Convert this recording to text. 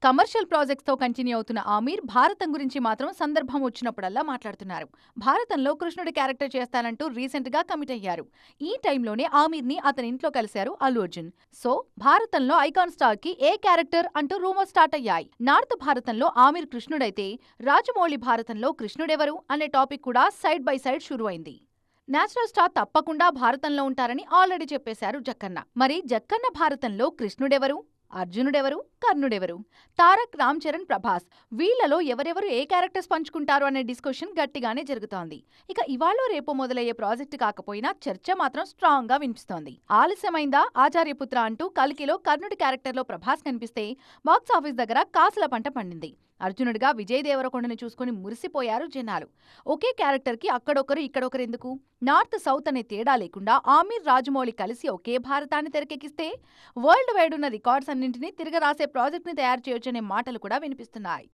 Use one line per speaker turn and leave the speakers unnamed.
Commercial projects తో continue అవుతున్న ఆమీర్ భారతం గురించి మాత్రం సందర్భం వచ్చినప్పుడల్లా మాట్లాడుతున్నారు. భారతంలో కృష్ణుడి క్యారెక్టర్ చేస్తానంటూ రీసెంట్ గా కమిట్ అయ్యారు. ఈ టైంలోనే ఆమీర్ ని అతని ఇంట్లో కలిశారు అల్లు అర్జున్. సో భారతంలో ఐకాన్ స్టార్ కి ఏ క్యారెక్టర్ అంటూ రూమర్ స్టార్ట్ అయ్యాయి. నార్త్ భారతంలో ఆమీర్ కృష్ణుడైతే రాజమౌళి భారతంలో కృష్ణుడెవరు అనే టాపిక్ కూడా సైడ్ బై సైడ్ షురు అయింది. నేచురల్ స్టార్ తప్పకుండా భారతంలో ఉంటారని ఆల్రెడీ చెప్పేశారు జక్కన్న. మరి జక్కన్న భారతంలో కృష్ణుడెవరు, అర్జునుడెవరు, కర్ణుడెవరు? తారక్, రామ్ చరణ్, ప్రభాస్ వీళ్లలో ఎవరెవరు ఏ క్యారెక్టర్స్ పంచుకుంటారు అనే డిస్కషన్ గట్టిగానే జరుగుతోంది. ఇక ఇవాళ రేపు మొదలయ్యే ప్రాజెక్టు కాకపోయినా చర్చ మాత్రం స్ట్రాంగ్ గా వినిపిస్తోంది. ఆలస్యమైందా ఆచార్యపుత్ర అంటూ కల్కిలో కర్ణుడి క్యారెక్టర్ లో ప్రభాస్ కనిపిస్తే బాక్సాఫీస్ దగ్గర కాసుల పంట పండింది. అర్జునుడిగా విజయ్ దేవరకొండని చూసుకుని మురిసిపోయారు జనాలు. ఒకే క్యారెక్టర్ కి అక్కడొకరు ఇక్కడొకరు ఎందుకు? నార్త్ సౌత్ అనే తేడా లేకుండా ఆమీర్, రాజమౌళి కలిసి ఒకే భారతాన్ని తెరకెక్కిస్తే వరల్డ్ వైడ్ ఉన్న రికార్డ్స్ అన్నింటినీ తిరగరాసే ప్రాజెక్ట్ ని తయారు చేయొచ్చనే మాటలు కూడా వినిపిస్తున్నాయి.